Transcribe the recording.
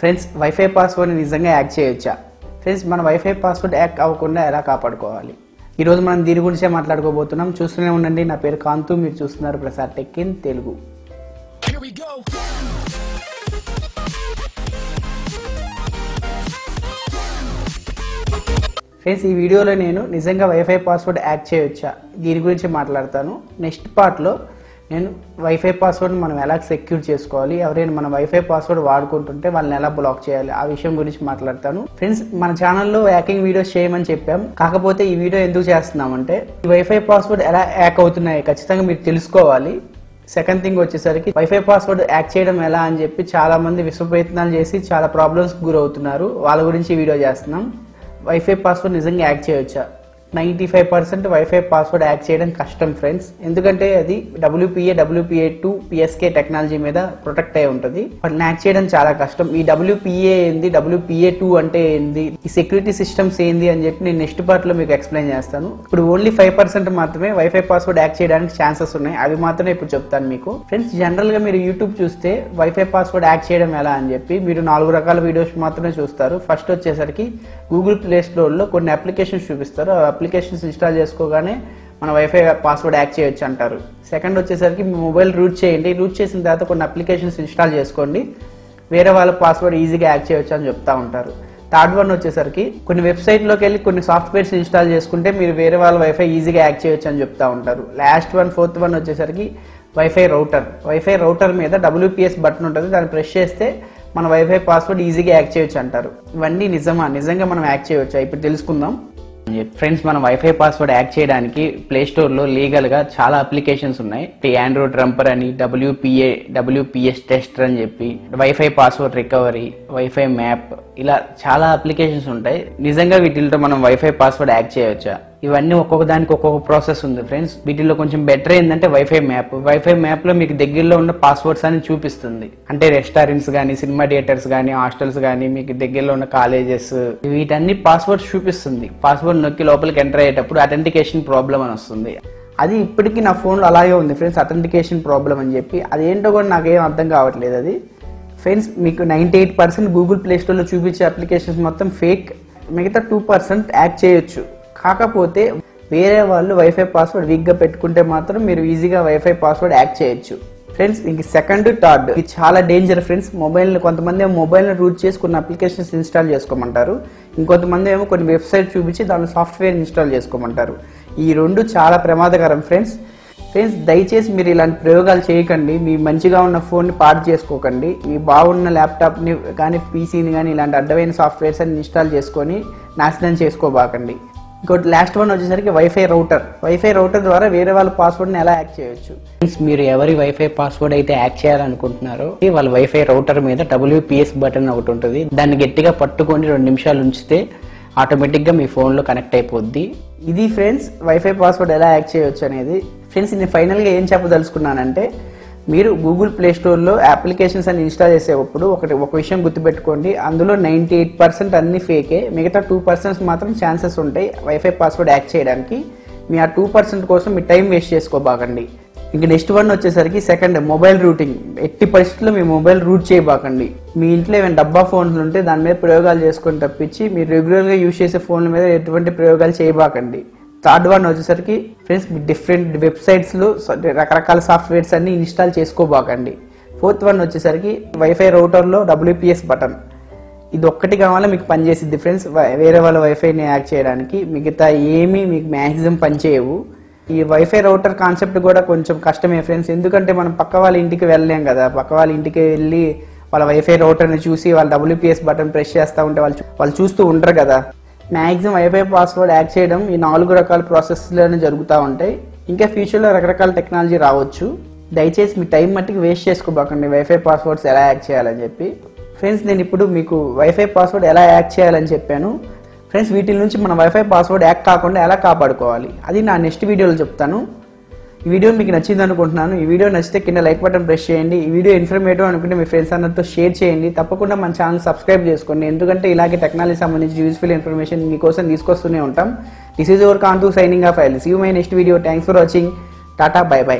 Friends wifi పాస్వర్డ్ని నిజంగా hack చేయొచ్చా? Friends మన వైఫై పాస్వర్డ్ హ్యాక్ అవ్వకుండా ఎలా కాపాడుకోవాలి? ఈరోజు మనం దీని గురించే మాట్లాడుకోబోతున్నాం. చూస్తూనే ఉండండి. నా పేరు కాంతు, మీరు చూస్తున్నారు Prasad tech in Telugu. Friends ఈ వీడియోలో నేను నిజంగా వైఫై పాస్వర్డ్ హ్యాక్ చేయొచ్చా దీని గురించి మాట్లాడతాను. నెక్స్ట్ పార్ట్లో నేను వైఫై పాస్వర్డ్ మనం ఎలా సెక్యూర్ చేసుకోవాలి, ఎవరైనా మన వైఫై పాస్వర్డ్ వాడుకుంటుంటే వాళ్ళని ఎలా బ్లాక్ చేయాలి ఆ విషయం గురించి మాట్లాడతాను. ఫ్రెండ్స్ మన ఛానల్లో హ్యాకింగ్ వీడియోస్ చేయమని చెప్పాం. కాకపోతే ఈ వీడియో ఎందుకు చేస్తున్నామంటే ఈ వైఫై పాస్వర్డ్ ఎలా హ్యాక్ అవుతున్నాయి ఖచ్చితంగా మీరు తెలుసుకోవాలి. సెకండ్ థింగ్ వచ్చేసరికి వైఫై పాస్వర్డ్ హ్యాక్ చేయడం ఎలా అని చెప్పి చాలా మంది విశ్వ ప్రయత్నాలు చేసి చాలా ప్రాబ్లమ్స్ గురవుతున్నారు. వాళ్ళ గురించి ఈ వీడియో చేస్తున్నాం. వైఫై పాస్వర్డ్ నిజంగా హ్యాక్ చేయొచ్చా? 95% వైఫై పాస్వర్డ్ హ్యాక్ చేయడం కష్టం ఫ్రెండ్స్. ఎందుకంటే అది WPA2 PSK టెక్నాలజీ మీద ప్రొటెక్ట్ అయి ఉంటుంది. వాటిని హ్యాక్ చేయడం చాలా కష్టం. ఈ WPA ఏంది, WPA2 అంటే ఏంది, ఈ సెక్యూరిటీ సిస్టమ్స్ ఏంది అని చెప్పి నేను నెక్స్ట్ పార్ట్ లో మీకు ఎక్స్ప్లెయిన్ చేస్తాను. ఇప్పుడు ఓన్లీ 5% మాత్రమే వైఫై పాస్వర్డ్ హ్యాక్ చేయడానికి ఛాన్సెస్ ఉన్నాయి. అవి మాత్రమే ఇప్పుడు చెప్తాను మీకు. ఫ్రెండ్స్ జనరల్ గా మీరు యూట్యూబ్ చూస్తే వైఫై పాస్వర్డ్ హ్యాక్ చేయడం ఎలా అని చెప్పి మీరు 4 రకాల వీడియోస్ మాత్రమే చూస్తారు. ఫస్ట్ వచ్చేసరికి గూగుల్ ప్లే స్టోర్ లో కొన్ని అప్లికేషన్స్ చూపిస్తారు. అప్లికేషన్స్ ఇన్స్టాల్ చేసుకోగానే మన వైఫై పాస్వర్డ్ హ్యాక్ చేయొచ్చు అంటారు. సెకండ్ వచ్చేసరికి మీ మొబైల్ రూట్ చేయండి. రూట్ చేసిన తర్వాత కొన్ని అప్లికేషన్స్ ఇన్స్టాల్ చేసుకోండి, వేరే వాళ్ళ పాస్వర్డ్ ఈజీగా హ్యాక్ చేయొచ్చు అని చెప్తా ఉంటారు. థర్డ్ వన్ వచ్చేసరికి కొన్ని వెబ్సైట్లోకి వెళ్ళి కొన్ని సాఫ్ట్వేర్స్ ఇన్స్టాల్ చేసుకుంటే మీరు వేరే వాళ్ళ వైఫై ఈజీగా హ్యాక్ చేయొచ్చు అని చెప్తా ఉంటారు. లాస్ట్ వన్ ఫోర్త్ వన్ వచ్చేసరికి వైఫై రౌటర్. వైఫై రౌటర్ మీద WPS బటన్ ఉంటుంది, దాన్ని ప్రెస్ చేస్తే మన వైఫై పాస్వర్డ్ ఈజీగా హ్యాక్ చేయొచ్చు అంటారు. ఇవన్నీ నిజంగా మనం హ్యాక్ చేయొచ్చా ఇప్పుడు తెలుసుకుందాం. ఫ్రెండ్స్ మన వైఫై పాస్వర్డ్ హ్యాక్ చేయడానికి ప్లే స్టోర్ లో లీగల్ గా చాలా అప్లికేషన్స్ ఉన్నాయి. ఆండ్రాయిడ్ రంపర్ అని, WPS టెస్టర్ అని చెప్పి, wifi password recovery, wifi map, ఇలా చాలా అప్లికేషన్స్ ఉంటాయి. నిజంగా వీటితో మనం వైఫై పాస్వర్డ్ హ్యాక్ చేయొచ్చా? ఇవన్నీ ఒక్కొక్క దానికి ఒక్కొక్క ప్రాసెస్ ఉంది ఫ్రెండ్స్. వీటిలో కొంచెం బెటర్ ఏంటంటే వైఫై మ్యాప్. వైఫై మ్యాప్ లో మీకు దగ్గరలో ఉన్న పాస్వర్డ్స్ అని చూపిస్తుంది. అంటే రెస్టారెంట్స్ కానీ, సినిమా థియేటర్స్ కానీ, హాస్టల్స్ కానీ, మీకు దగ్గరలో ఉన్న కాలేజెస్, వీటన్ని పాస్వర్డ్స్ చూపిస్తుంది. పాస్వర్డ్ నొక్కి లోపలికి ఎంటర్ అయ్యేటప్పుడు అథెంటికేషన్ ప్రాబ్లం అని వస్తుంది. అది ఇప్పటికీ నా ఫోన్లో అలాగే ఉంది ఫ్రెండ్స్, అథెంటికేషన్ ప్రాబ్లం అని చెప్పి. అదేంటో కూడా నాకేం అర్థం కావట్లేదు. అది ఫ్రెండ్స్ మీకు 98% గూగుల్ ప్లే స్టోర్లో చూపించే అప్లికేషన్స్ మొత్తం ఫేక్. మిగతా 2% హ్యాక్ చేయొచ్చు. కాకపోతే వేరే వాళ్ళు వైఫై పాస్వర్డ్ వీక్గా పెట్టుకుంటే మాత్రం మీరు ఈజీగా వైఫై పాస్వర్డ్ హ్యాక్ చేయొచ్చు ఫ్రెండ్స్. ఇంక సెకండ్ థర్డ్ ఇది చాలా డేంజర్ ఫ్రెండ్స్. కొంతమంది మొబైల్ని రూట్ చేసి కొన్ని అప్లికేషన్స్ ఇన్స్టాల్ చేసుకోమంటారు. ఇంకొంతమంది ఏమో కొన్ని వెబ్సైట్ చూపించి దాని సాఫ్ట్వేర్ ఇన్స్టాల్ చేసుకోమంటారు. ఈ రెండు చాలా ప్రమాదకరం ఫ్రెండ్స్. దయచేసి మీరు ఇలాంటి ప్రయోగాలు చేయకండి. మీ మంచిగా ఉన్న ఫోన్ని పాడు చేసుకోకండి. మీ బాగున్న ల్యాప్టాప్ని కానీ, పీసీని కానీ ఇలాంటి అడ్డమైన సాఫ్ట్వేర్స్ అన్ని ఇన్స్టాల్ చేసుకొని నాశనం చేసుకోబాకండి. ఇంకోటి లాస్ట్ వన్ వచ్చేసరికి వైఫై రౌటర్. వైఫై రౌటర్ ద్వారా వేరే వాళ్ళ పాస్వర్డ్ని ఎలా హ్యాక్ చేయొచ్చు? మీరు ఎవరి వైఫై పాస్వర్డ్ అయితే హ్యాక్ చేయాలనుకుంటున్నారో వాళ్ళ వైఫై రౌటర్ మీద WPS బటన్ ఒకటి ఉంటుంది. దాన్ని గట్టిగా పట్టుకొని 2 నిమిషాలు ఉంచితే ఆటోమేటిక్గా మీ ఫోన్లో కనెక్ట్ అయిపోద్ది. ఇది ఫ్రెండ్స్ వైఫై పాస్వర్డ్ ఎలా హ్యాక్ చేయొచ్చు అనేది. ఫ్రెండ్స్ నేను ఫైనల్గా ఏం చెప్పదలుచుకున్నానంటే, మీరు గూగుల్ ప్లే స్టోర్లో అప్లికేషన్స్ అన్ని ఇన్స్టాల్ చేసేటప్పుడు ఒక విషయం గుర్తుపెట్టుకోండి. అందులో 98% అన్ని ఫేకే. మిగతా 2% మాత్రం ఛాన్సెస్ ఉంటాయి వైఫై పాస్వర్డ్ హ్యాక్ చేయడానికి. మీ ఆ 2% కోసం మీ టైం వేస్ట్ చేసుకోబాకండి. ఇంక నెక్స్ట్ వన్ వచ్చేసరికి సెకండ్ మొబైల్ రూటింగ్. ఎట్టి పరిస్థితుల్లో మీ మొబైల్ రూట్ చేయబాకండి. మీ ఇంట్లో ఏమైనా డబ్బా ఫోన్లు ఉంటే దాని మీద ప్రయోగాలు చేసుకొని తప్పించి మీరు రెగ్యులర్గా యూజ్ చేసే ఫోన్ల మీద ఎటువంటి ప్రయోగాలు చేయబాకండి. థర్డ్ వన్ వచ్చేసరికి ఫ్రెండ్స్ డిఫరెంట్ వెబ్సైట్స్లో రకరకాల సాఫ్ట్వేర్స్ అన్ని ఇన్స్టాల్ చేసుకోబాకండి. ఫోర్త్ వన్ వచ్చేసరికి వైఫై రౌటర్లో WPS బటన్. ఇది ఒక్కటి కావాలా మీకు పనిచేసిద్ది ఫ్రెండ్స్ వేరే వాళ్ళ వైఫైని హ్యాక్ చేయడానికి. మిగతా ఏమీ మీకు మ్యాక్సిమం పనిచేయవు. ఈ వైఫై రౌటర్ కాన్సెప్ట్ కూడా కొంచెం కష్టమే ఫ్రెండ్స్. ఎందుకంటే మనం పక్క వాళ్ళ ఇంటికి వెళ్ళలేం కదా. పక్క వాళ్ళ ఇంటికి వెళ్ళి వాళ్ళ వైఫై రౌటర్ని చూసి వాళ్ళ WPS బటన్ ప్రెస్ చేస్తూ ఉంటే వాళ్ళు చూస్తూ ఉంటారు కదా. మ్యాక్సిమం వైఫై పాస్వర్డ్ హ్యాక్ చేయడం ఈ 4 రకాల ప్రాసెస్లోనే జరుగుతూ ఉంటాయి. ఇంకా ఫ్యూచర్లో రకరకాల టెక్నాలజీ రావచ్చు. దయచేసి మీ టైం మట్టికి వేస్ట్ చేసుకోబాకండి వైఫై పాస్వర్డ్స్ ఎలా హ్యాక్ చేయాలని చెప్పి. ఫ్రెండ్స్ నేను ఇప్పుడు మీకు వైఫై పాస్వర్డ్ ఎలా హ్యాక్ చేయాలని చెప్పాను ఫ్రెండ్స్. వీటి నుంచి మన వైఫై పాస్వర్డ్ హ్యాక్ కాకుండా ఎలా కాపాడుకోవాలి అది నా నెక్స్ట్ వీడియోలో చెప్తాను. ఈ వీడియో మీకు నచ్చింది అనుకుంటున్నాను. ఈ వీడియో నచ్చితే కింద లైక్ బటన్ ప్రెస్ చేయండి. ఈ వీడియో ఇన్ఫర్మేటివ్ అనుకుంటే మీ ఫ్రెండ్స్ అందరితో షేర్ చేయండి. తప్పకుండా మన ఛానల్ సబ్స్క్రైబ్ చేసుకోండి. ఎందుకంటే ఇలాగే టెక్నాలజీ సంబంధించి యూస్ఫుల్ ఇన్ఫర్మేషన్ మీకోసం తీసుకొస్తూనే ఉంటాం. This is your Kantu signing off. I will see you my next video. Thanks for watching. Tata, bye by.